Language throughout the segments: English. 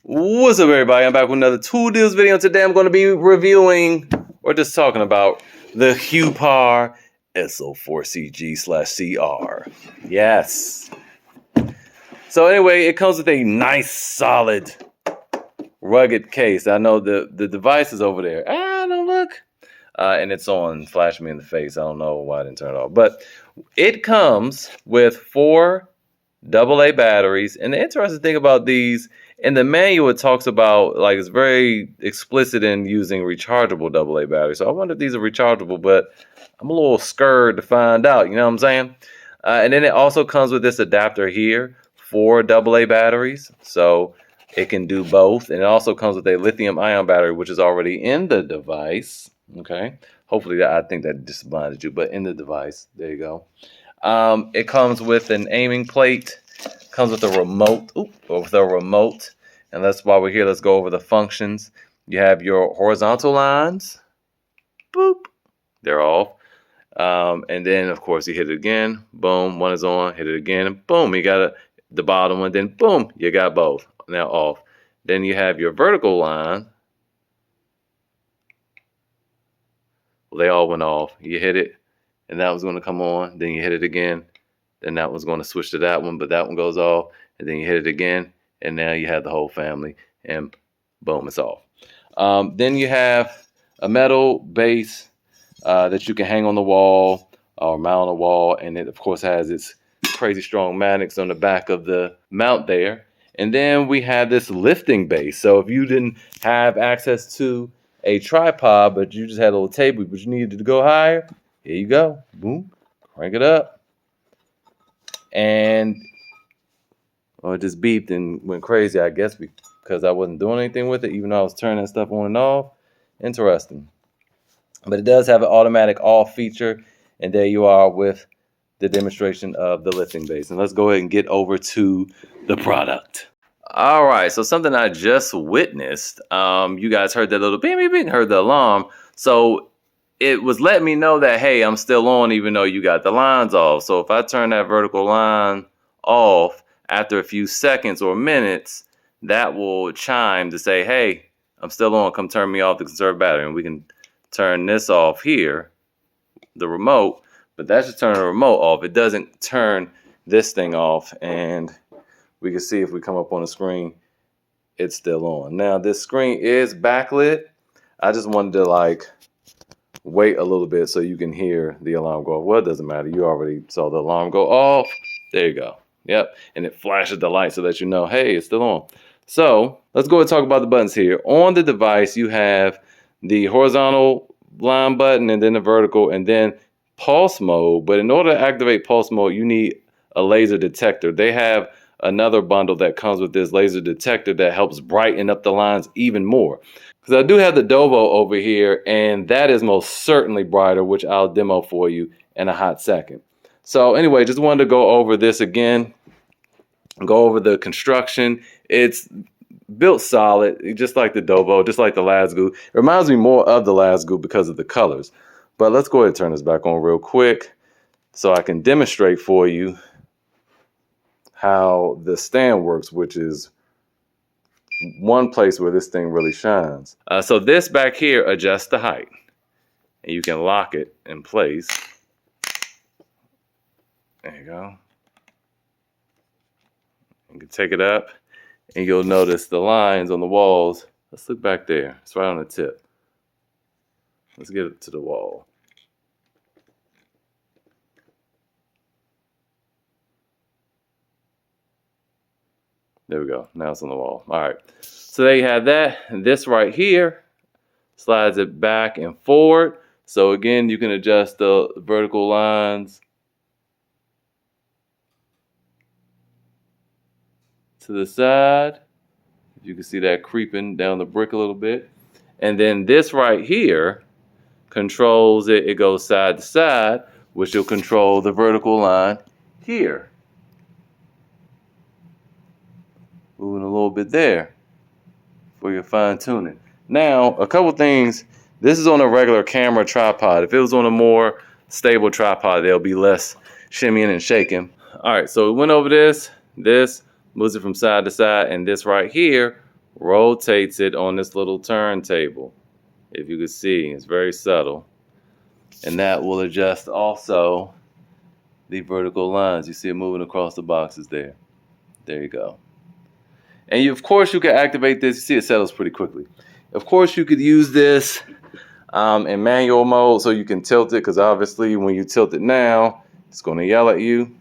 What's up, everybody? I'm back with another tool deals video. Today I'm going to be reviewing or just talking about the Huepar S04CG/CR. Yes. So anyway, it comes with a nice, solid, rugged case. I know the device is over there. Don't look. And it's on, flashing me in the face. I don't know why I didn't turn it off. But it comes with 4 AA batteries. And the interesting thing about these, in the manual, it talks about, like, it's very explicit in using rechargeable AA batteries. So I wonder if these are rechargeable, but I'm a little scared to find out. You know what I'm saying? And then it also comes with this adapter here for AA batteries. So it can do both. And it also comes with a lithium ion battery, which is already in the device. Okay. Hopefully, I think that just blinded you, but in the device. There you go. It comes with an aiming plate. Comes with a remote. And that's why we're here. Let's go over the functions. You have your horizontal lines. Boop. They're off. And then, of course, you hit it again. Boom. One is on. Hit it again. And boom. You got the bottom one. Then, boom. You got both. Now off. Then you have your vertical line. Well, they all went off. You hit it, and that was going to come on. Then you hit it again. Then that one's going to switch to that one, but that one goes off. And then you hit it again, and now you have the whole family, and boom, it's off. Then you have a metal base that you can hang on the wall or mount on the wall, and it, of course, has its crazy strong magnets on the back of the mount there. And then we have this lifting base. So if you didn't have access to a tripod, but you just had a little table, but you needed to go higher, here you go. Boom, crank it up. And it just beeped and went crazy, I guess, because I wasn't doing anything with it, even though I was turning that stuff on and off. Interesting. But it does have an automatic off feature, and there you are with the demonstration of the lifting base. And let's go ahead and get over to the product. All right, so something I just witnessed. You guys heard that little beep, beep, beep, heard the alarm. So it was letting me know that, hey, I'm still on even though you got the lines off. So if I turn that vertical line off after a few seconds or minutes, that will chime to say, hey, I'm still on. Come turn me off the conserve battery. And we can turn this off here, the remote. But that's just turning the remote off. It doesn't turn this thing off. And we can see if we come up on the screen, it's still on. Now, this screen is backlit. I just wanted to, wait a little bit so you can hear the alarm go off. Well, it doesn't matter. You already saw the alarm go off. There you go. Yep. And it flashes the light so that you know, hey, it's still on. So let's go and talk about the buttons here. On the device, you have the horizontal line button and then the vertical and then pulse mode. But in order to activate pulse mode, you need a laser detector. They have another bundle that comes with this laser detector that helps brighten up the lines even more. Because I do have the Dovoh over here, and that is most certainly brighter, which I'll demo for you in a hot second. So anyway, just wanted to go over this again, go over the construction. It's built solid, just like the Dovoh, just like the Lasgu. It reminds me more of the Lasgu because of the colors. But let's go ahead and turn this back on real quick so I can demonstrate for you how the stand works, which is one place where this thing really shines. So this back here adjusts the height, and you can lock it in place. There you go. You can take it up, and you'll notice the lines on the walls. Let's look back there. It's right on the tip. Let's get it to the wall. There we go. Now it's on the wall. All right. So there you have that. And this right here slides it back and forward. So again, you can adjust the vertical lines to the side. You can see that creeping down the brick a little bit. And then this right here controls it. It goes side to side, which will control the vertical line here. Moving a little bit there for your fine tuning. Now, a couple things. This is on a regular camera tripod. If it was on a more stable tripod, there'll be less shimmying and shaking. All right, so we went over this. This moves it from side to side, and this right here rotates it on this little turntable. If you can see, it's very subtle. And that will adjust also the vertical lines. You see it moving across the boxes there. There you go. And you, of course, you can activate this. You see it settles pretty quickly. Of course, you could use this in manual mode so you can tilt it, because obviously when you tilt it now, it's going to yell at you.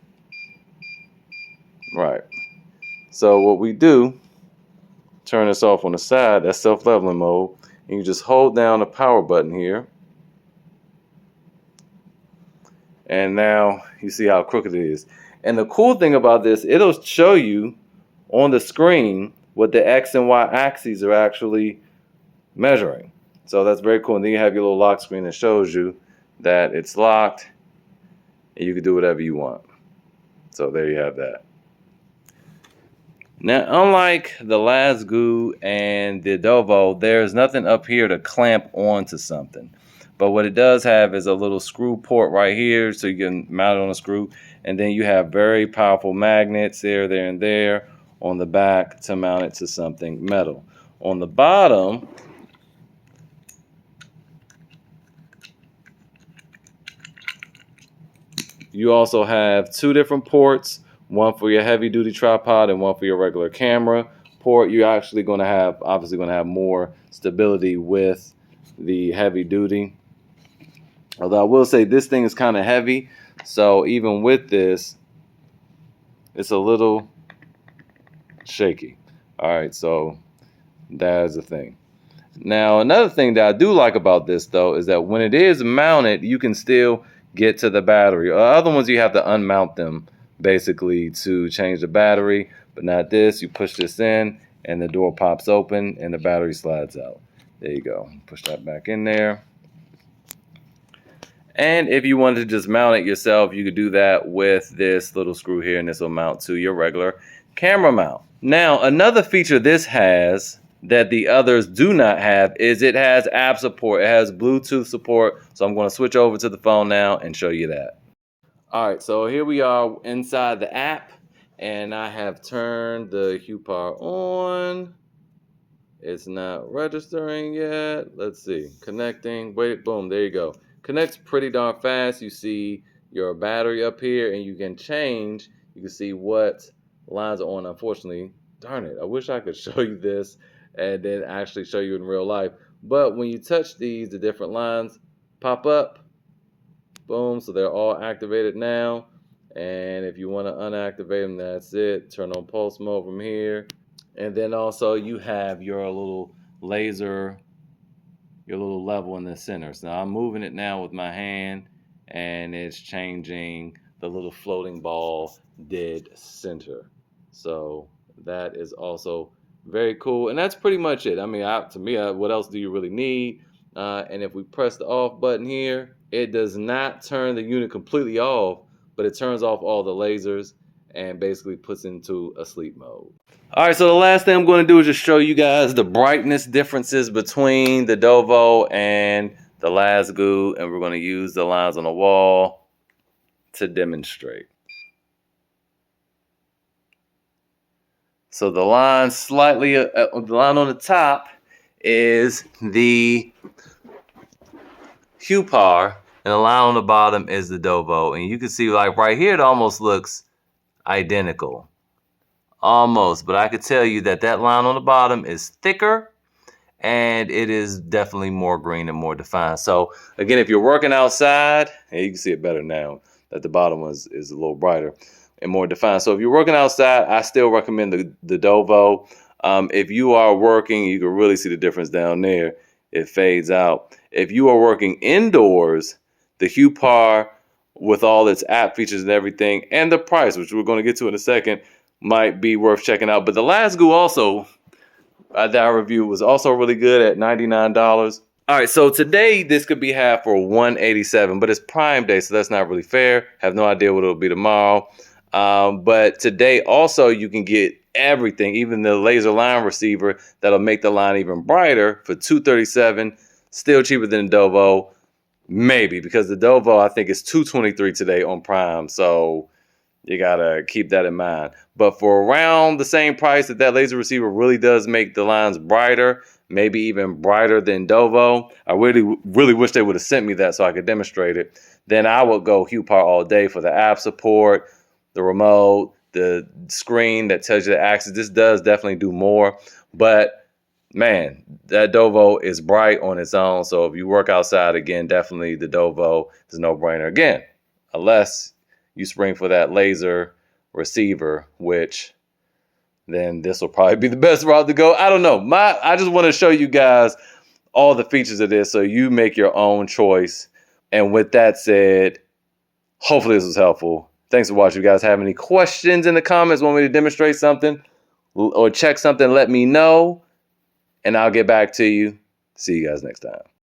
Right. So what we do, turn this off on the side, that's self-leveling mode, and you just hold down the power button here. And now you see how crooked it is. And the cool thing about this, it'll show you on the screen what the X and Y axes are actually measuring. So that's very cool. And then you have your little lock screen that shows you that it's locked and you can do whatever you want. So there you have that. Now, unlike the Lasgu and the Dovoh, there's nothing up here to clamp onto something. But what it does have is a little screw port right here, so you can mount it on a screw. And then you have very powerful magnets there, and there on the back to mount it to something metal. On the bottom, you also have two different ports, one for your heavy duty tripod and one for your regular camera port. You're actually going to have, obviously going to have more stability with the heavy duty. Although I will say this thing is kind of heavy, so even with this, it's a little shaky. All right, so that is the thing. Now, another thing that I do like about this, though, is that when it is mounted, you can still get to the battery. Other ones, you have to unmount them, basically, to change the battery. But not this. You push this in, and the door pops open, and the battery slides out. There you go. Push that back in there. And if you wanted to just mount it yourself, you could do that with this little screw here, and this will mount to your regular camera mount. Now, another feature this has that the others do not have is it has app support. It has Bluetooth support. So I'm going to switch over to the phone now and show you that. All right, so here we are inside the app, and I have turned the Huepar on. It's not registering yet. Let's see. Connecting. Wait, boom, there you go. Connects pretty darn fast. You see your battery up here, and you can change. You can see what lines are on. Unfortunately, darn it, I wish I could show you this and then actually show you in real life. But when you touch these, the different lines pop up. Boom, so they're all activated now. And if you want to unactivate them, that's it. Turn on pulse mode from here. And then also you have your little laser, your little level in the center. So now I'm moving it now with my hand, and it's changing the little floating ball dead center. So that is also very cool. And that's pretty much it. I mean, to me, what else do you really need? And if we press the off button here, it does not turn the unit completely off, but it turns off all the lasers and basically puts into a sleep mode. All right, so the last thing I'm going to do is just show you guys the brightness differences between the Dovoh and the Lasgu, and we're going to use the lines on the wall to demonstrate. So the line slightly, the line on the top is the Huepar, and the line on the bottom is the Dovoh. And you can see, like right here, it almost looks identical. Almost, but I could tell you that that line on the bottom is thicker, and it is definitely more green and more defined. So again, if you're working outside, and you can see it better now that the bottom one is a little brighter and more defined. So if you're working outside, I still recommend the Dovoh. If you are working, you can really see the difference down there. It fades out. If you are working indoors, the Huepar, with all its app features and everything, and the price, which we're going to get to in a second, might be worth checking out. But the Lasgu also, that I reviewed, was also really good at $99. All right, so today this could be half for $187, but it's Prime Day, so that's not really fair. Have no idea what it'll be tomorrow. But today also you can get everything, even the laser line receiver that'll make the line even brighter for $237. Still cheaper than the Dovoh, maybe, because the Dovoh I think is $223 today on Prime. So You gotta keep that in mind. But for around the same price that laser receiver really does make the lines brighter, maybe even brighter than Dovoh. I really wish they would have sent me that so I could demonstrate it. Then I would go Huepar all day for the app support, the remote, the screen that tells you the axis. This does definitely do more. But man, that Dovoh is bright on its own. So if you work outside, again, definitely the Dovoh is a no-brainer. Again, unless you spring for that laser receiver, which then this will probably be the best route to go. I don't know. I just want to show you guys all the features of this so you make your own choice. And with that said, hopefully this was helpful. Thanks for watching. If you guys have any questions in the comments, want me to demonstrate something or check something, let me know, and I'll get back to you. See you guys next time.